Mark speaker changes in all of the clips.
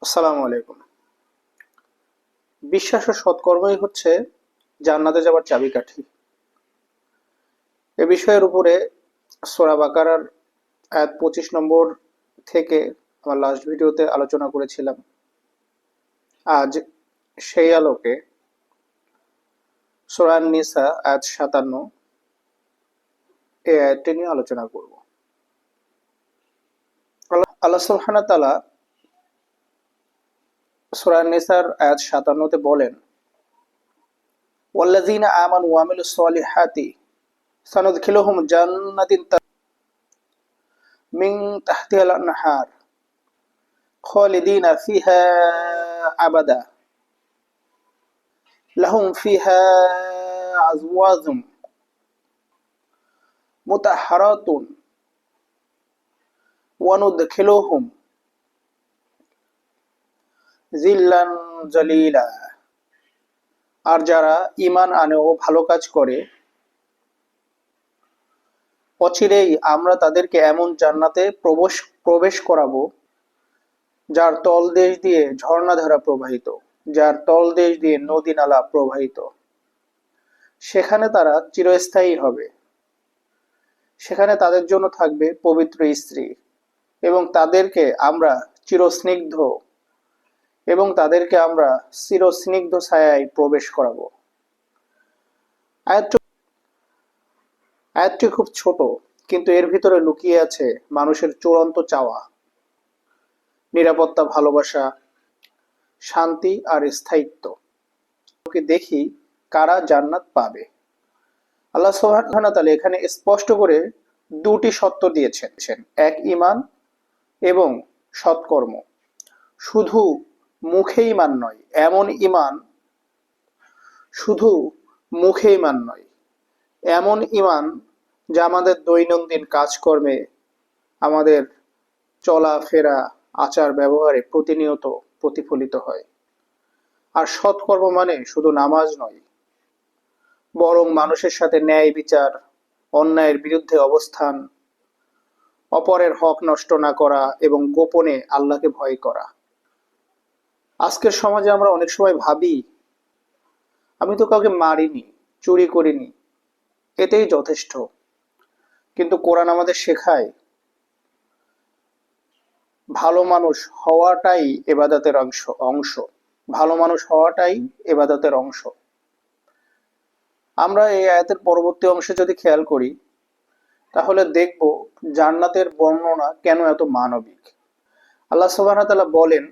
Speaker 1: আসসালামু আলাইকুম। বিশ্বাস ও সৎকর্মই হচ্ছে জান্নাতে যাবার চাবিকাঠি। এ বিষয়ের উপরে সূরা বাকারার আয়াত 25 নম্বর থেকে আমার লাস্ট ভিডিওতে আলোচনা করেছিলাম। আজ সেই আলোকে সূরা নিসা আয়াত 57 এই আয়াতটি নিয়ে আলোচনা করব। আল্লাহ সুবহানাহু ওয়া তাআলা সূরা নিসার আয়াত 57 তে বলেন, ওয়াল্লাযীনা আমানু ওয়া আমিলুস সলিহাতি সানুদখিলুহুম জান্নাতিন মিন তাহতিহাল আনহার খালিদিনা ফিহা আবাদা লাহুম ফিহা আজওয়াজুম মুতাহহারাতুন ওয়া নুদখিলুহুম যিল্লান জালিলা। আর যারা ঈমান আনে ও ভালো কাজ করে, অচিরেই আমরা তাদেরকে এমন জান্নাতে প্রবেশ করাবো যার তলদেশ দিয়ে ঝর্ণাধারা প্রবাহিত, যার তলদেশ দিয়ে নদী নালা প্রবাহিত। সেখানে তারা চিরস্থায়ী হবে। সেখানে তাদের জন্য থাকবে পবিত্র স্ত্রী এবং তাদেরকে আমরা চিরস্নিগ্ধ ছায়ায় প্রবেশ করাবো। আয়াতটি আয়াতটি খুব ছোট, কিন্তু এর ভিতরে লুকিয়ে আছে মানুষের চূড়ান্ত চাওয়া, নিরাপত্তা, ভালোবাসা, শান্তি আর স্থায়িত্ব। দেখি কারা জান্নাত পাবে। আল্লাহ সুবহানাহু ওয়া তাআলা এখানে স্পষ্ট করে দুটি সত্য দিয়েছেন, এক ঈমান এবং সৎকর্ম। শুধু মুখে ঈমান নয়, এমন ঈমান শুধু মুখে ঈমান নয়, এমন ঈমান যা আমাদের দৈনন্দিন কাজকর্মে, আমাদের চলাফেরা, আচার ব্যবহারে প্রতিনিয়ত প্রতিফলিত হয়। আর সৎকর্ম মানে শুধু নামাজ নয়, বরং মানুষের সাথে ন্যায় বিচার, অন্যায়ের বিরুদ্ধে অবস্থান, অপরের হক নষ্ট না করা এবং গোপনে আল্লাহকে ভয় করা। আজকের সমাজে আমরা অনেক সময় ভাবি, আমি তো কাউকে মারিনি, চুরি করিনি, এতেই যথেষ্ট। কিন্তু কোরআন আমাদের শেখায়, ভালো মানুষ হওয়াটাই ইবাদতের অংশ। ভালো মানুষ হওয়াটাই ইবাদতের অংশ। আমরা এই আয়াতের পরবর্তী অংশে যদি খেয়াল করি, তাহলে দেখব জান্নাতের বর্ণনা কেন এত মানবিক। আল্লাহ সুবহানাহু ওয়া তাআলা বলেন,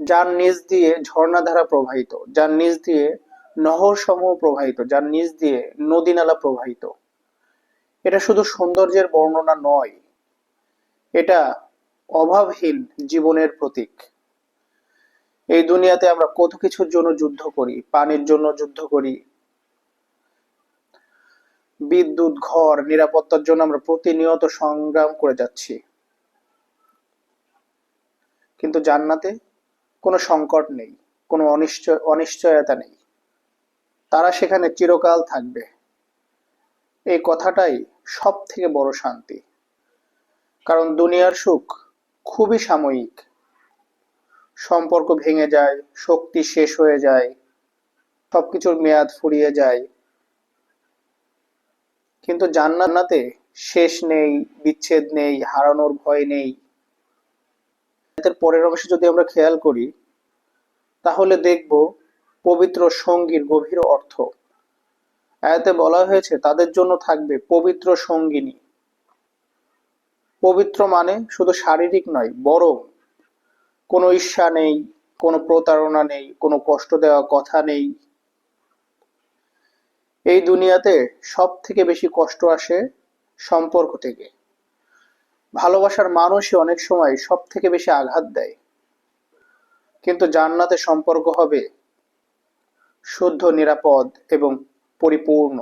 Speaker 1: যার নিচ দিয়ে ঝর্ণাধারা প্রবাহিত, যার নিচ দিয়ে নহর সমূহ প্রবাহিত, যার নিচ দিয়ে নদী নালা প্রবাহিত। এটা শুধু সৌন্দর্যের বর্ণনা নয়, এটা অভাবহীন জীবনের প্রতীক। এই দুনিয়াতে আমরা কত কিছুর জন্য যুদ্ধ করি, পানির জন্য যুদ্ধ করি, বিদ্যুৎ, ঘর, নিরাপত্তার জন্য আমরা প্রতিনিয়ত সংগ্রাম করে যাচ্ছি। কিন্তু জান্নাতে কোনো সংকট নেই, কোনো অনিশ্চয়তা নেই। তারা সেখানে চিরকাল থাকবে। এই কথাটাই সব থেকে বড় শান্তি। কারণ দুনিয়ার সুখ খুবই সাময়িক, সম্পর্ক ভেঙে যায়, শক্তি শেষ হয়ে যায়, সবকিছুর মেয়াদ ফুরিয়ে যায়। কিন্তু জান্নাতে শেষ নেই, বিচ্ছেদ নেই, হারানোর ভয় নেই। এর পরের অংশে যদি আমরা খেয়াল করি, তাহলে দেখব পবিত্র সঙ্গীর গভীর অর্থ। আয়াতে বলা হয়েছে তাদের জন্য থাকবে পবিত্র সঙ্গিনী। পবিত্র মানে শুধু শারীরিক নয়, বরং কোনো ঈর্ষা নেই, কোনো প্রতারণা নেই, কোনো কষ্ট দেওয়া কথা নেই। এই দুনিয়াতে সব থেকে বেশি কষ্ট আসে সম্পর্ক থেকে। ভালোবাসার মানুষই অনেক সময় সব থেকে বেশি আঘাত দেয়। কিন্তু জান্নাতে সম্পর্ক হবে শুদ্ধ, নিরাপদ এবং পরিপূর্ণ।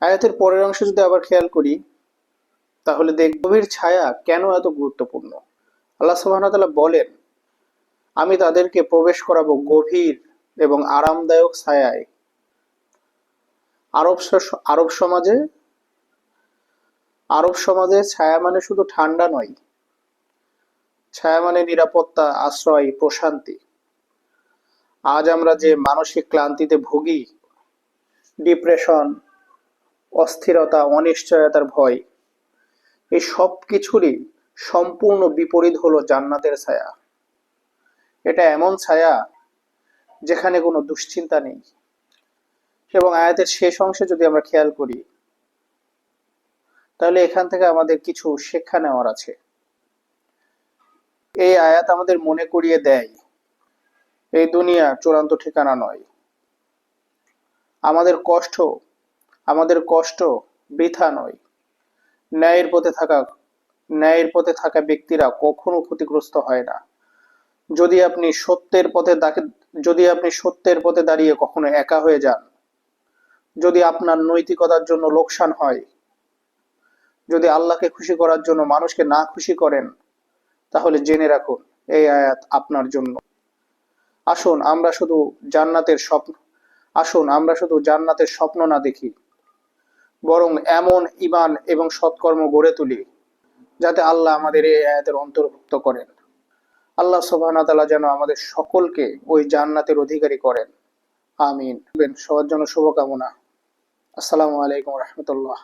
Speaker 1: আয়াতের পরের অংশ যদি আবার খেয়াল করি, তাহলে গভীর ছায়া কেন এত গুরুত্বপূর্ণ। আল্লাহ সুবহানাহু ওয়া তাআলা বলেন, আমি তাদেরকে প্রবেশ করাবো গভীর এবং আরামদায়ক ছায়ায়। আরব আরব সমাজে আরব সমাজে ছায়া মানে শুধু ঠান্ডা নয়, ছায়া মানে নিরাপত্তা, আশ্রয়, প্রশান্তি। আজ আমরা যে মানসিক ক্লান্তিতে ভুগি, ডিপ্রেশন, অস্থিরতা, অনিশ্চয়তার ভয়, এই সব কিছুরই সম্পূর্ণ বিপরীত হলো জান্নাতের ছায়া। এটা এমন ছায়া যেখানে কোনো দুশ্চিন্তা নেই। এবং আয়াতের শেষ অংশে যদি আমরা খেয়াল করি, তাহলে এখান থেকে আমাদের কিছু শিক্ষা নেওয়ার আছে। এই আয়াত আমাদের মনে করিয়ে দেয়, এই দুনিয়া চূড়ান্ত ঠিকানা নয়। আমাদের কষ্ট আমাদের কষ্ট বৃথা নয়। ন্যায়ের পথে থাকা ব্যক্তিরা কখনো ক্ষতিগ্রস্ত হয় না। যদি আপনি সত্যের পথে দাঁড়িয়ে কখনো একা হয়ে যান, যদি আপনার নৈতিকতার জন্য লোকসান হয়, যদি আল্লাহকে খুশি করার জন্য মানুষকে না খুশি করেন, তাহলে জেনে রাখুন এই আয়াত আপনার জন্য। আসুন আমরা শুধু জান্নাতের স্বপ্ন আসুন আমরা শুধু জান্নাতের স্বপ্ন না দেখি, বরং এমন ঈমান এবং সৎকর্ম গড়ে তুলি যাতে আল্লাহ আমাদের এই আয়াতের অন্তর্ভুক্ত করেন। আল্লাহ সুবহানাহু ওয়া তাআলা যেন আমাদের সকলকে ওই জান্নাতের অধিকারী করেন। আমিন। সবার জন্য শুভকামনা। আসসালামু আলাইকুম ওয়া রাহমাতুল্লাহ।